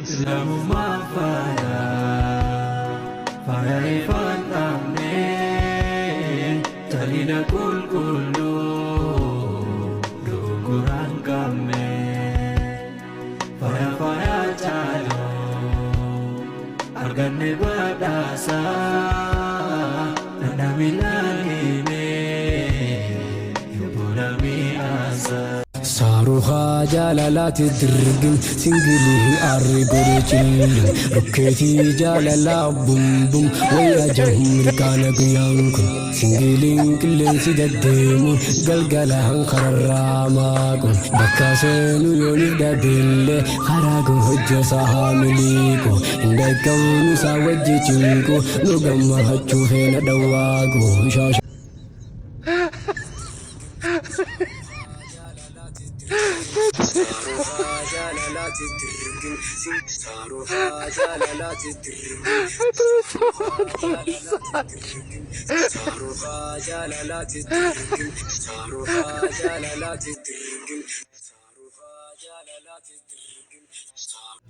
Islaamummaa faaya ifaan dhaabnee taliila qulqulluu dogoraan qabne faaya caaloo arganne badhaasaa dandami laangine yobbola mi'aasaa. Saruha jalalati dirgin singili arri gorechilin ruketi jalala bum bum waya jahmir kana guyankun singilin killen sidademu galgala kharramakun bakasenu yoni dadille kharago hojja sahamiliko indakawnu sawajjicinku nugamma hachu hena dawago shash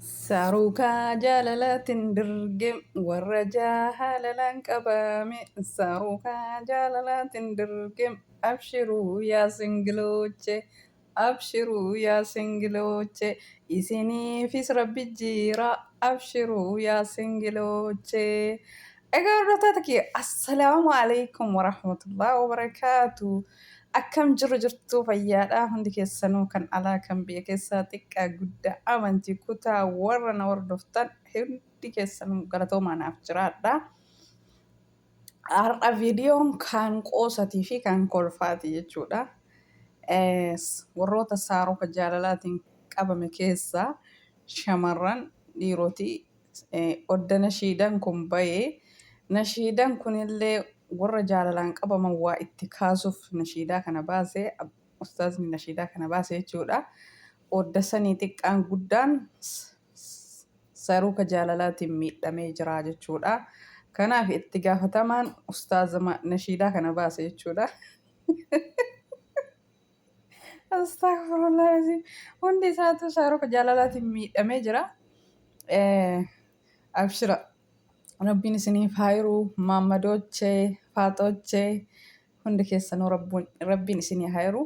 Saruka jalalatin dirgim warra jahalalan qabame. Saruka jalalatin dirgim abshiru ya singiloche. Abshiru ya singiloche. Isiniifis rabbi jira. Abshiru ya singiloche. Egaa assalamu alaikum warahmatullahi wabarakatuh. Akkam jirtu fayyaadha hundi keessanuu kan alaa kan biyya keessaa xiqqaa guddaa amantii kutaa warra na hordoftan hundi keessanuu galatoomaa naaf jiraadha. Har'a viidiyoon kan qoosatii fi kan kolfaati jechuudha. Warroota saaruka jaalalaatiin qabame keessaa shamarran dhiirotii odda nashiidaan kun bahee nashiidaan kunillee warra jaalalaan qabaman waa itti kaasuuf nashiidaa kana baasee ustaazni nashiidaa kana baasee jechuudha. Odda sanii xiqqaan guddaan saruka jaalalaatiin miidhamee jira jechuudha. Kanaaf itti gaafatamaan ustaazama nashiidaa kana baasee jechuudha. Astaghfirullah, hundi isaatu saruka jaalalaatiin miidhamee jira. Abshira. Rabbiin isiniif haayiru maammadochee faaxochee hundi keessanuu rabbiin isinii haayiru.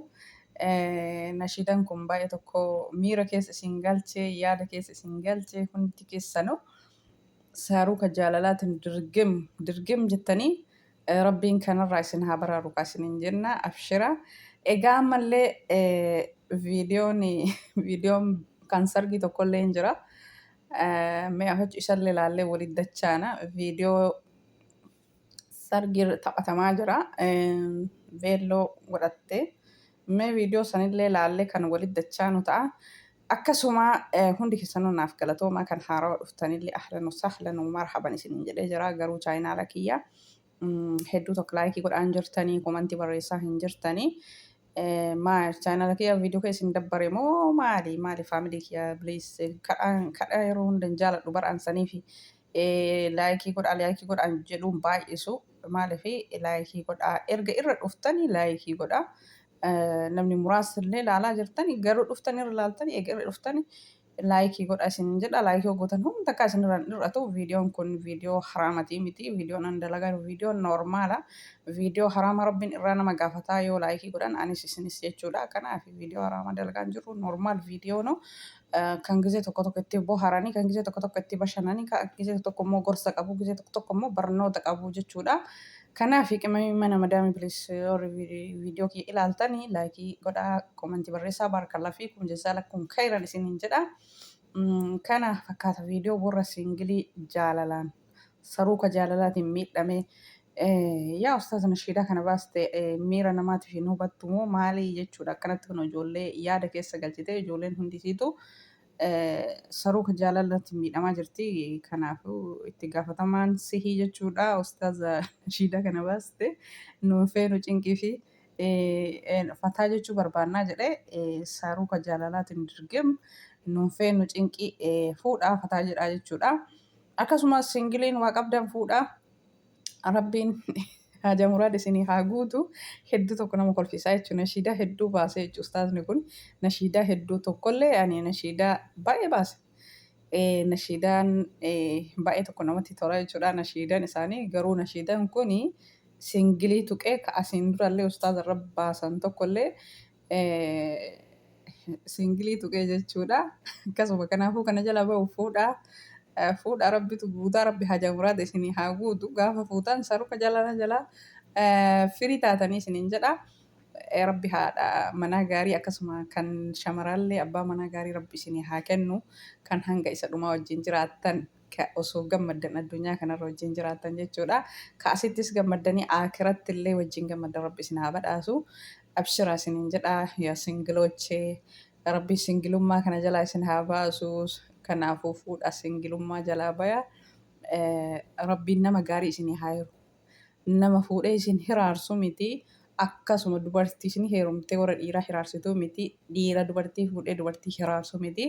Nashiidaan kun baay'ee tokko miira keessa isin galchee yaada keessa isin galchee hundi keessanuu saruka jaalalaatiin dirgim jettanii rabbiin kanarraa isin haa baraaru isiniin jenna. Abshira. Egaa ammallee viidiyoon kan sargii tokkollee hin jira. Mee hoji isallee ilaallee walitti dachaana. Viidiyoo sargii taphatamaa jira. Veelloo godhattee. Mee viidiyoo sanillee ilaallee kan walitti dachaanu ta'a. Akkasuma hundi keessanuu naaf galatoomaa kan haarawaa dhuftanillee ahlan wasahlan marhaban isiniin jedhee jira. Garuu chaayinaala kiyya hedduu tokko laayikii godhaan jirtanii komantii barreessaa hin jirtanii. Chaayinaala kiyya viidiyoo keessa hin dabbare moo maali faamilii kiyya please kadhaa yeroo hundan jaaladhu bar'aansanii fi laayikii godhaan jedhuun baay'isu maaliif laayikii godhaa erga irra dhuftanii laayikii godhaa. Namni muraasillee ilaalaa jirtanii garuu dhuftanii irra ilaaltanii eega irra dhuftanii laayikii godhaa isin jedha. Laayikii gootan hunda akka isin irraan dhir'atu. Viidiyoon kun viidiyoo haraamatii miti. Viidiyoon an dalagaa viidiyoo normaala. Viidiyoo haraama rabbiin irraa nama gaafataa yoo laayikii godhan anis isinis jechuudha. Kanaaf viidiyoo haraama dalagaan jiru normaal viidiyoo no. Kan gisee tokko tokko itti bohaaranii kan gisee tokko tokko itti bashannanii kan gisee tokko immoo gorsa qabu gisee tokko tokko immoo barnoota qabu jechuudha. Kanaaf qimamii mana madaamii bilis viidiyoo kiyya ilaaltanii laayikii godhaa komantii barreessaa barakallaa fi kun jesaa lakkuun kairan isiniin jedha. Kana fakkaata viidiyoo warra singilii jaalalaan saruka jaalalaatiin miidhamee yaa ustaaz nashiidaa kana baaste miira namaatiif hin hubattu moo maali jechuudha. Akkanatti kun ijoollee yaada keessa galchite ijoolleen hundisiitu saruka jaalalaatiin miidhamaa jirti. Kanaafuu itti gaafatamaan sihii jechuudha. Ustaaz nashiidaa kana baaste nuun feenu cinqii fi fataa jechuu barbaannaa jedhee saruka jaalalaatiin dirgim nuun feenu cinqii fuudhaa fataa jedhaa jechuudha. Akkasumas singiliin waa qabdan fuudhaa. Rabbiin haja muraad isinii haa guutu. Hedduu tokko nama kolfisaa jechuudha. Nashiidaa hedduu baasee jechuudha ustaazni kun. Nashiidaa hedduu tokkollee ani nashiidaa baay'ee baase. nashiidaan baay'ee tokko namatti tola jechuudha. Nashiidaan isaanii garuu nashiidaan kuni singilii tuqee ka asiin durallee ustaaza irra baasan tokkollee singilii tuqee jechuudha. Akkasuma kanaafuu kana jala ba'u fuudhaa. Fuudha rabbitu guutaa rabbi haja muraada isinii haa guutu gaafa fuutan saruka jala firii taatanii isiniin jedha. Rabbi haadha manaa gaarii akkasuma kan shamarraallee abbaa manaa gaarii rabbi isinii haa kennu kan hanga isa dhumaa wajjin jiraattan osoo gammaddan addunyaa kanarra wajjin jiraattan jechuudha. Ka asittis gammaddanii akiratti illee wajjin gammaddan rabbi isin haa badhaasu. Abshira isiniin jedha yaa singiloochee rabbi singilummaa kana jalaa isin haa baasu. Kanaafuu fuudha singilummaa jalaa baya rabbiin nama gaarii isinii haa jiru. Nama fuudhee isin hiraarsu miti. Akkasuma dubartii isin heerumtee warra dhiiraa hiraarsituu miti. Dhiira dubartii fuudhee dubartii hiraarsu miti.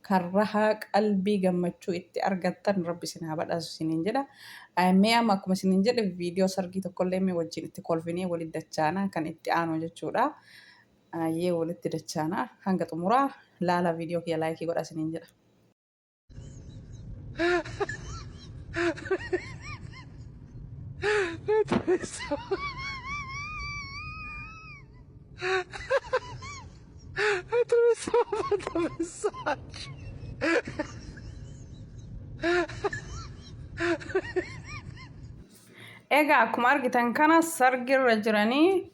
Kan rahaa qalbii gammachuu itti argattan rabbi isin haa badhaasu isiniin jedha. Mee amma akkuma isiniin jedhe viidiyoo sargii tokkollee mee wajjin itti kolfinee walitti dachaana kan itti aanu jechuudha. Yee walitti dachaana hanga xumuraa laala viidiyoo kiyya laayikii godha isiniin jedha. Egaa akkuma argitan kana sargirra jiranii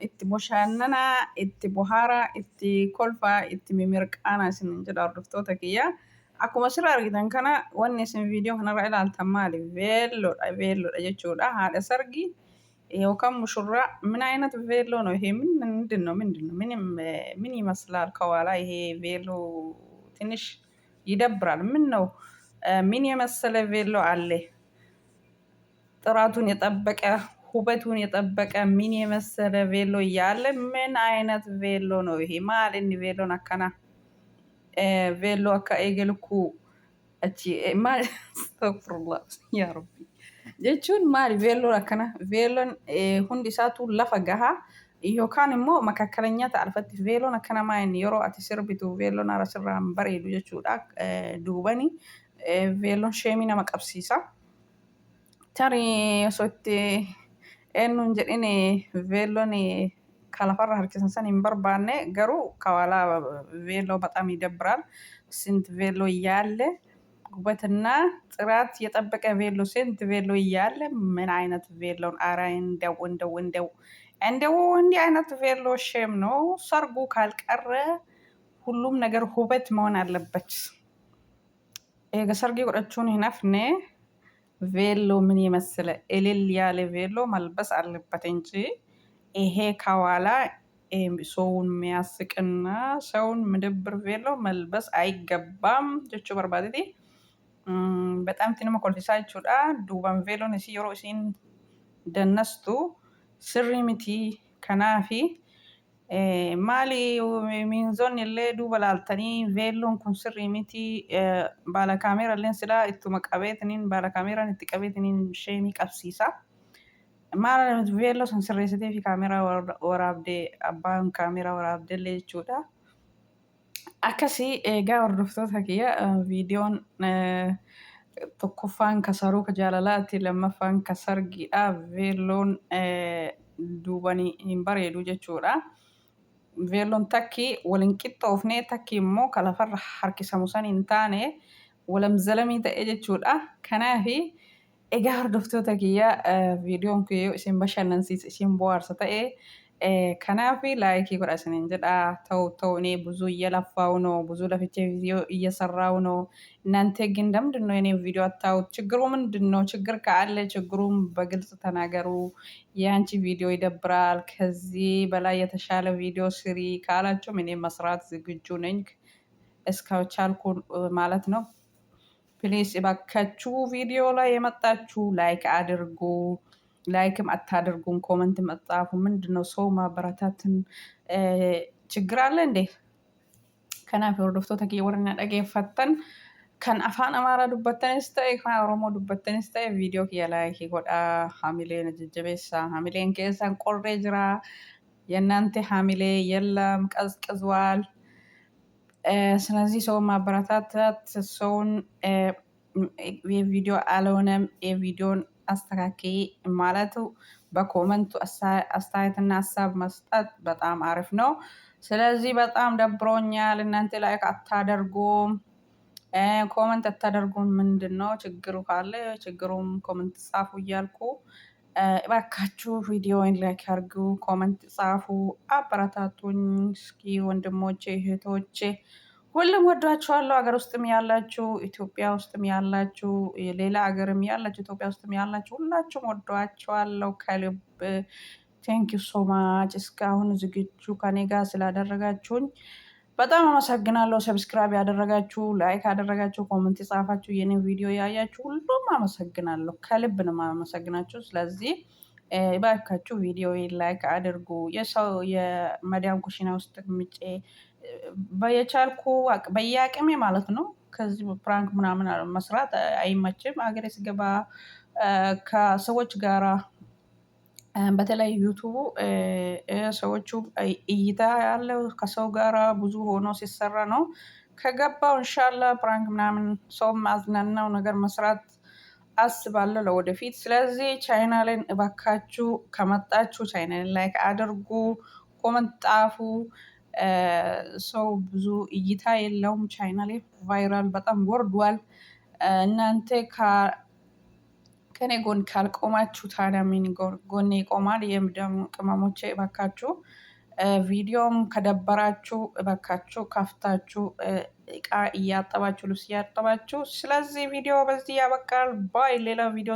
itti bashannanaa, itti bohaaraa, itti kolfaa, itti mimirqaanaa isiniin jedha hordoftoota kiyya. Akkuma asirra argitan kana wanni isin viidiyoo kanarra ilaaltan maali? Veelloodha jechuudha. Haadha sargii yookaan mushurraa ምን አይነት ቬሎ ነው ይሄ? ምንድን ነው? ምን ይመስላል? ከኋላ ይሄ ቬሎ ትንሽ ይደብራል። ምን ነው? ምን የመሰለ ቬሎ አለ? ጥራቱን የጠበቀ ውበቱን የጠበቀ ምን የመሰለ ቬሎ እያለ ምን አይነት ቬሎ ነው ይሄ? ማልን ቬሎን አከና ቬሎ አካ ኤገልኩ እቺ ማል አስተግፍሩላህ ያ ረቢ jechuun maali veelloon akkana veelloon hundi isaatu lafa gahaa yookaan immoo makakkalanya ta'alfatti veelloon akkana maayini yeroo ati sirbitu veelloon arasirraan bareedu jechuudha. Duubani veelloon sheemii nama qabsiisa. Tarii osoo itti eenyuun jedhin veelloon kalafarra harkisan san hin barbaanne garuu kawaalaa veelloo በጣም ይደብራል። ስንት ቬሎ እያለ ውበትና ጥራት የጠበቀ ቬሎ ስንት ቬሎ እያለ ምን አይነት ቬሎን? ኧረ እንደው እንዲህ አይነት ቬሎ ሼም ነው። ሰርጉ ካልቀረ ሁሉም ነገር ውበት መሆን አለበት። ሰርጌ ጎዳችሁን ይናፍኔ ቬሎ ምን የመሰለ እልል ያለ ቬሎ መልበስ አለበት እንጂ ይሄ ከኋላ ሰውን የሚያስቅና ሰውን ምድብር ቬሎ መልበስ አይገባም። ጀቹ በርባቴ በጣም ትንማ ኮልፊሳ ጀቹዳ ዱባን ቬሎን እሲ የሮ እሲን ደነስቱ ስሪ ሚቲ ከናፊ ማሊ ሚንዞን የለ ዱባ ላልተኒ ቬሎን ኩን ስሪ ሚቲ ባላ ካሜራ ለን ስላ እቱ መቀቤትኒን ባላ ካሜራን እት ቀቤትኒን ሼሚ ቀብሲሳ ማል ቬሎ ሰን ስሬሲቴ ፊ ካሜራ ወራብዴ አባን ካሜራ ወራብዴ ለቹዳ akkasii egaa hordoftoota kiyya viidiyoon tokkoffaan ka saruu ka jaalalaatti lammaffaan ka sargiidha. Veelloon duubanii hin bareedu jechuudha. Veelloon takki waliin qixxoofnee takki immoo ka lafarra harkisamu san hin taane walamzalamii ta'e jechuudha. Kanaafi egaa hordoftoota kiyya viidiyoon kiyya isin bashannansiisa isin bohaarsa ta'e kanafi laayikii godha isiniin jedha ተው እኔ ብዙ እየለፋው ነው ብዙ ለፍቼ ቪዲዮ እየሰራው ነው። እናንተ ግን ለምንድን ነው የኔን ቪዲዮ አታዩት? ችግሩ ምንድን ነው? ችግር ካለ ችግሩን በግልጽ ተናገሩ። የአንቺ ቪዲዮ ይደብራል፣ ከዚህ በላይ የተሻለ ቪዲዮ ስሪ ካላችሁም እኔ መስራት ዝግጁ ነኝ እስከቻልኩ ማለት ነው። ፕሊስ እባካችሁ ቪዲዮ ላይ የመጣችሁ ላይክ አድርጉ። ላይክም አታደርጉም፣ ኮመንት መጻፉ ምንድነው? ሰው ማበረታትን ችግር አለ እንዴ? ከናፍ hordoftoota kiyya warra na dhageeffattan kan afaan amaaraa dubbattanis ta'e kan oromoo dubbattanis ta'e viidiyoo kiyya laayikii godhaa. Hamileen jajjabeessaa. Hamileen keessan qorree jira. የእናንተ ሀሚሌ የለም ቀዝቅዟል። ስለዚህ ሰውን ማበረታታት ሰውን የቪዲዮ አልሆነም የቪዲዮን አስተካክይ ማለቱ በኮመንቱ አስተያየትና ሀሳብ መስጠት በጣም አሪፍ ነው። ስለዚህ በጣም ደብሮኛል። እናንተ ላይክ አታደርጉም፣ ኮመንት አታደርጉም። ምንድን ነው ችግሩ? ካለ ችግሩም ኮመንት ጻፉ እያልኩ እባካችሁ ቪዲዮውን ላይክ አድርጉ፣ ኮመንት ጻፉ፣ አበረታቱኝ። እስኪ ወንድሞቼ እህቶቼ ሁሉም ወዷችኋለሁ። ሀገር ውስጥም ያላችሁ ኢትዮጵያ ውስጥም ያላችሁ ሌላ ሀገርም ያላችሁ ኢትዮጵያ ውስጥም ያላችሁ ሁላችሁም ወዷችኋለሁ ከልብ። ቴንክ ዩ ሶ ማች እስካሁን ዝግጁ ከኔ ጋር ስላደረጋችሁኝ በጣም አመሰግናለሁ። ሰብስክራይብ ያደረጋችሁ፣ ላይክ ያደረጋችሁ፣ ኮመንት የጻፋችሁ፣ የኔ ቪዲዮ ያያችሁ ሁሉም አመሰግናለሁ። ከልብ ነው አመሰግናችሁ። ስለዚህ እባካችሁ ቪዲዮ ላይክ አድርጉ። የሰው የመዳም ኩሽና ውስጥ ምጬ በየቻልኩ በየአቅሜ ማለት ነው። ከዚህ ፕራንክ ምናምን መስራት አይመችም። ሀገሬ ስገባ ከሰዎች ጋራ በተለይ ዩቱቡ ሰዎቹ እይታ ያለው ከሰው ጋራ ብዙ ሆኖ ሲሰራ ነው። ከገባው እንሻላ ፕራንክ ምናምን ሰው ማዝናናው ነገር መስራት አስባለሁ ለወደፊት። ስለዚህ ቻናሌን እባካችሁ ከመጣችሁ ቻናሌን ላይክ አድርጉ፣ ኮመንት ጣፉ። ሰው ብዙ እይታ የለውም። ቻናሌ ቫይራል በጣም ወርዷል። እናንተ ከኔ ጎን ካልቆማችሁ ታዲያ ምን ጎኔ ይቆማል? የምደም ቅመሞቼ እባካችሁ ቪዲዮም ከደበራችሁ እባካችሁ ከፍታችሁ እቃ እያጠባችሁ ልብስ እያጠባችሁ። ስለዚህ ቪዲዮ በዚህ ያበቃል። ባይ ሌላ ቪዲዮ